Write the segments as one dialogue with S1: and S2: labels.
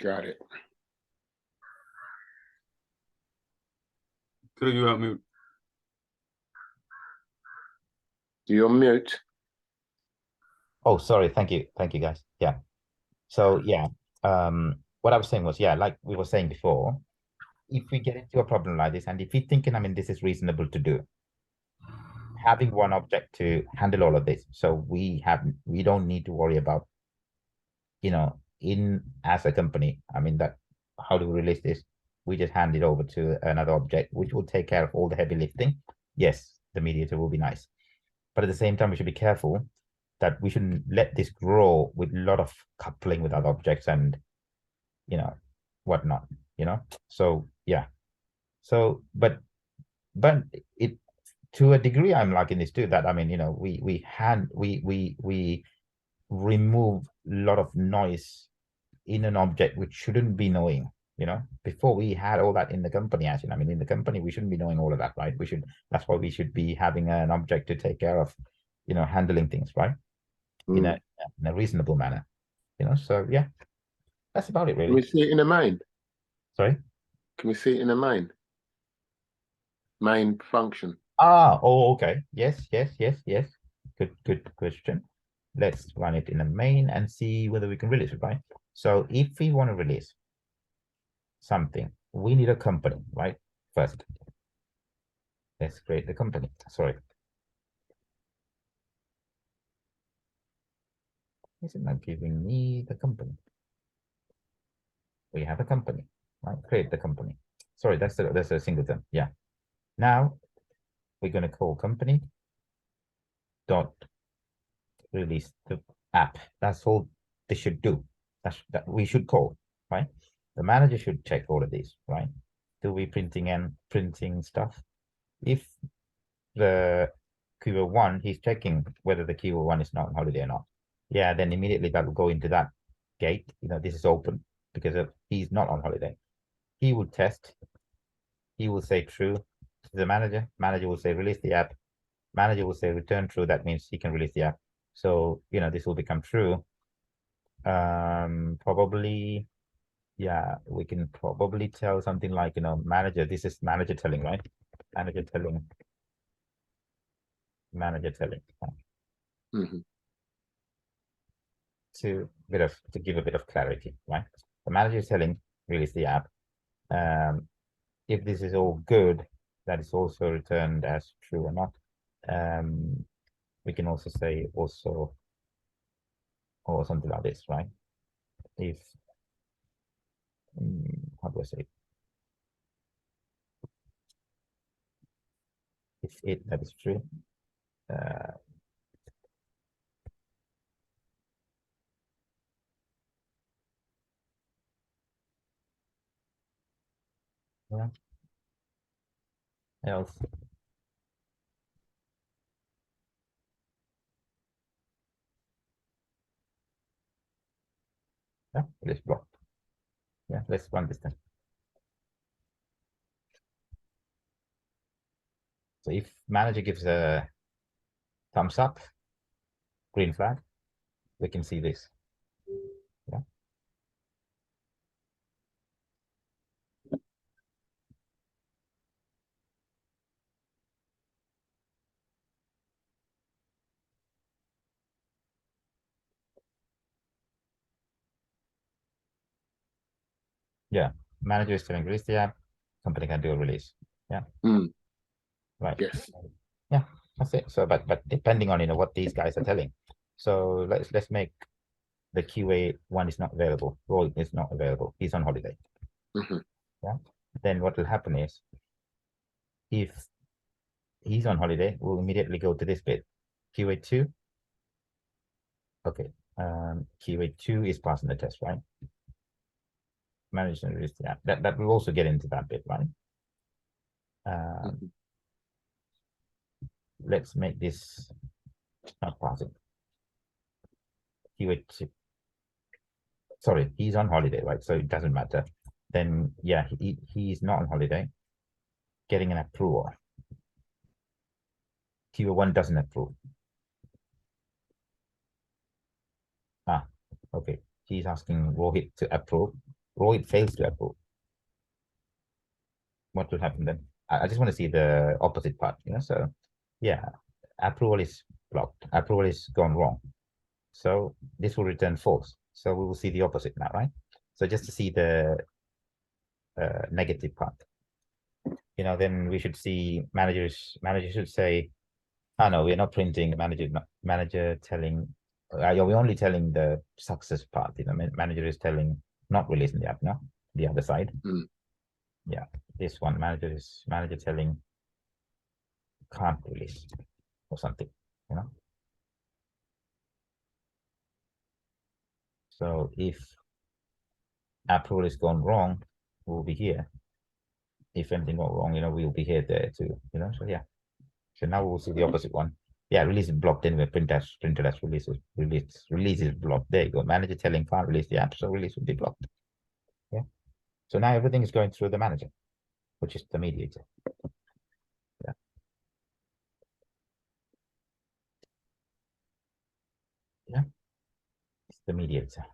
S1: Got it.
S2: Could you mute?
S1: You're mute.
S3: Oh, sorry. Thank you, guys. Yeah. So yeah, what I was saying was, yeah, like we were saying before, if we get into a problem like this, and if we're thinking, I mean, this is reasonable to do, having one object to handle all of this, so we don't need to worry about, as a company, I mean, that how do we release this? We just hand it over to another object, which will take care of all the heavy lifting. Yes, the mediator will be nice, but at the same time, we should be careful that we shouldn't let this grow with a lot of coupling with other objects and whatnot. So yeah. So but it, to a degree, I'm liking this too, that I mean, we remove a lot of noise in an object which shouldn't be knowing. Before we had all that in the company, actually, I mean, in the company we shouldn't be knowing all of that, right? That's why we should be having an object to take care of handling things, right? In a reasonable manner. So yeah, that's about it, really.
S1: Can we see it in a main?
S3: Sorry,
S1: can we see it in a main function?
S3: Okay, yes. Good question. Let's run it in a main and see whether we can release it, right? So if we want to release something, we need a company, right? First, let's create the company. Sorry, is it not giving me the company? We have a company, right? Create the company. Sorry, that's a singleton. Yeah. Now we're going to call company dot release the app. That's all they should do. That we should call, right? The manager should check all of these, right? Do we printing stuff? If the keyword 1, he's checking whether the keyword 1 is not on holiday or not. Yeah, then immediately that will go into that gate. This is open because he's not on holiday. He will test. He will say true to the manager. Manager will say release the app. Manager will say return true. That means he can release the app. So this will become true. Probably, yeah, we can probably tell something like manager. This is manager telling, right? Manager telling. To give a bit of clarity, right? The manager is telling release the app. If this is all good, that is also returned as true or not. We can also say also, or something like this, right? If how do I say it? If that is true, yeah. Else, yeah, let's block. Yeah, let's run this thing. So if manager gives a thumbs up, green flag, we can see this. Yeah. Yeah. Manager is telling release the app, company can do a release. Yeah. Right.
S1: Yes.
S3: Yeah, that's it. So but depending on what these guys are telling. So let's make the QA 1 is not available. Roy is not available. He's on holiday. Yeah. Then what will happen is, if he's on holiday, we'll immediately go to this bit. QA 2. Okay. QA 2 is passing the test, right? Manage and release the app. That will also get into that bit, right? Let's make this not passing. QA 2. Sorry, he's on holiday, right? So it doesn't matter. Then yeah, he's not on holiday. Getting an approval. QA 1 doesn't approve. Okay. He's asking Rohit to approve. Rohit fails to approve. What will happen then? I just want to see the opposite part, so yeah, approval is blocked, approval is gone wrong. So this will return false. So we will see the opposite now, right? So just to see the negative part, then we should see manager should say, oh no, we're not printing manager telling, we're only telling the success part, manager is telling not releasing the app, no, the other side. Yeah, this one, manager telling can't release or something, So if approval is gone wrong, we'll be here. If anything go wrong, we'll be here there too, so yeah. So now we'll see the opposite one. Yeah, release is blocked anyway, printed as release is blocked. There you go. Manager telling can't release the app, so release will be blocked. Yeah. So now everything is going through the manager, which is the mediator. Yeah. Yeah. It's the mediator.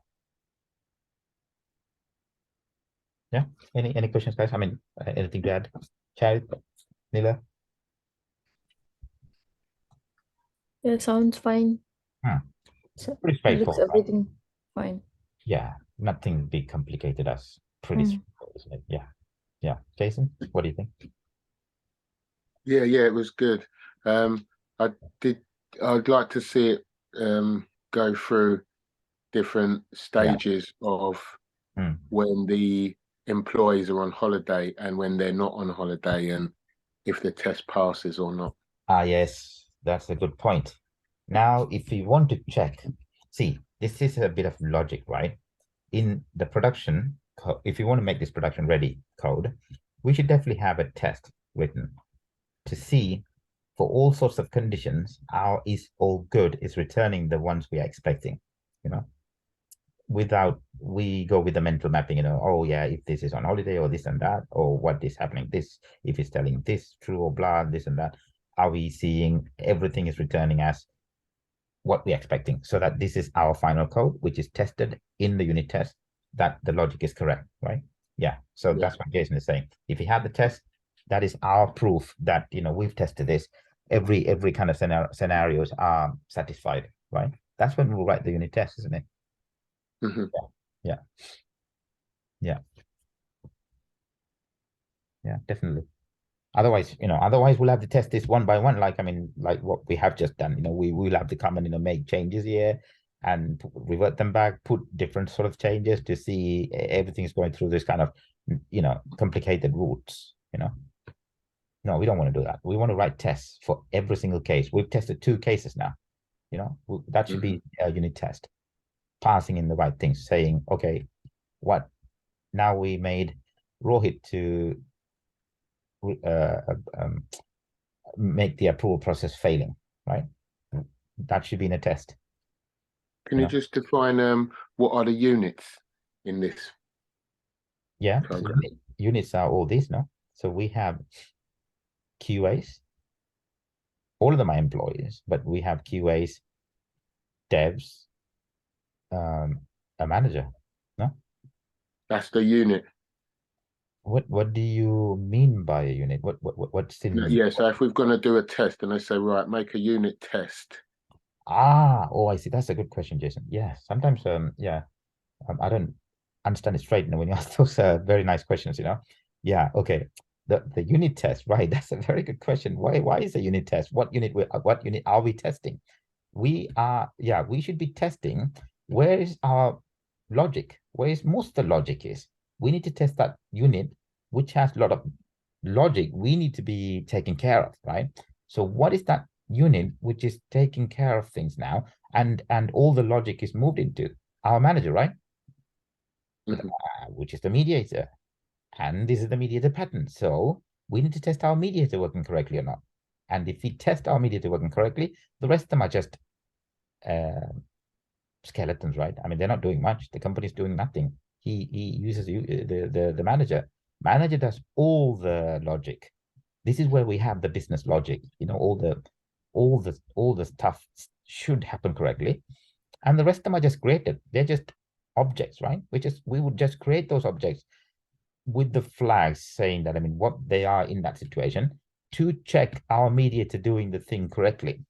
S3: Yeah. Any questions, guys? I mean, anything to add? Charit, Nila?
S2: Yeah, sounds fine.
S3: Pretty
S2: Looks
S3: straightforward.
S2: everything fine.
S3: Yeah, nothing big complicated as pretty straightforward, isn't it? Yeah. Yeah. Jason, what do you think?
S1: Yeah, it was good. I'd like to see it go through different stages of when the employees are on holiday and when they're not on holiday, and if the test passes or not.
S3: Yes, that's a good point. Now, if we want to check, see, this is a bit of logic, right? In the production, if you want to make this production ready code, we should definitely have a test written to see for all sorts of conditions, is all good, is returning the ones we are expecting, without we go with the mental mapping, oh yeah, if this is on holiday or this and that, or what is happening, this, if it's telling this true or blah, this and that, are we seeing everything is returning as what we're expecting, so that this is our final code, which is tested in the unit test, that the logic is correct, right? Yeah. So that's what Jason is saying. If we have the test, that is our proof that, we've tested this. Every kind of scenarios are satisfied, right? That's when we'll write the unit test, isn't it? Yeah, definitely. Otherwise, we'll have to test this one by one, like what we have just done. We will have to come and make changes here and revert them back, put different sort of changes to see everything's going through this kind of complicated routes. No, we don't want to do that. We want to write tests for every single case. We've tested 2 cases now. That should be a unit test, passing in the right things, saying, okay, what now we made Rohit to make the approval process failing, right? That should be in a test.
S1: Can you just define what are the units in this?
S3: Yeah, units are all these, no? So we have QAs, all of them are employees, but we have QAs, devs, a manager, no?
S1: That's the unit.
S3: What do you mean by a unit? What's in?
S1: Yeah, so if we're going to do a test and they say, right, make a unit test.
S3: Oh, I see. That's a good question, Jason. Yeah, sometimes I don't understand it straight when you ask those very nice questions, Yeah, okay. The unit test, right? That's a very good question. Why is a unit test? What unit are we testing? We should be testing where is our logic, where is most of the logic is. We need to test that unit which has a lot of logic we need to be taken care of, right? So what is that unit which is taking care of things now, and all the logic is moved into our manager, right? Which is the mediator, and this is the mediator pattern. So we need to test our mediator working correctly or not. And if we test our mediator working correctly, the rest of them are just skeletons, right? I mean, they're not doing much. The company's doing nothing. He uses the manager. Manager does all the logic. This is where we have the business logic. All the stuff should happen correctly, and the rest of them are just created. They're just objects, right? We would just create those objects with the flags saying that, I mean, what they are in that situation to check our mediator doing the thing correctly.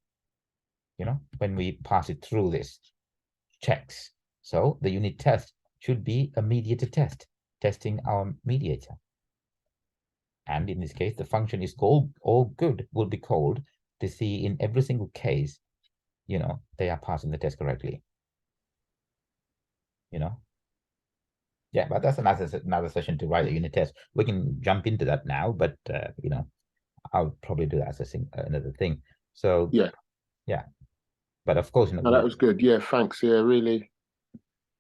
S3: You know, when we pass it through this checks. So the unit test should be a mediator test, testing our mediator. And in this case, the function is called all good will be called to see in every single case, you know, they are passing the test correctly. You know, yeah, but that's another session to write a unit test. We can jump into that now, but you know, I'll probably do that as another thing. So yeah, but of course, you know,
S1: no, that was good. Yeah, thanks. Yeah, really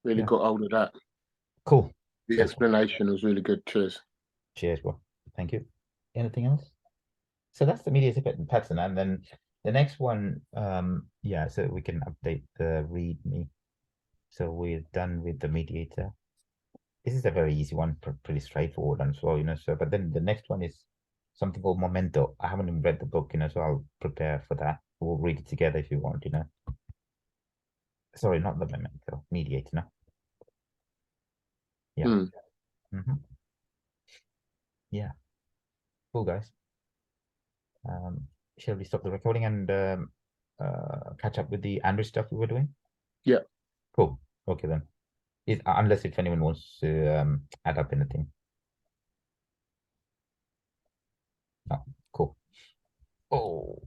S1: got hold of that.
S3: Cool.
S1: The explanation was really good. Cheers.
S3: Cheers, bro. Thank you. Anything else? So that's the mediator pattern, and then the next one, yeah, so we can update the README. So we're done with the mediator. This is a very easy one, pretty straightforward and so, you know. So, but then the next one is something called Memento. I haven't even read the book, you know, so I'll prepare for that. We'll read it together if you want, you know. Sorry, not the Memento, mediator, no. Yeah. Yeah. Cool, guys. Shall we stop the recording and catch up with the Android stuff we were doing?
S1: Yeah.
S3: Cool. Okay then. Unless if anyone wants to add up anything. Oh, cool. Oh.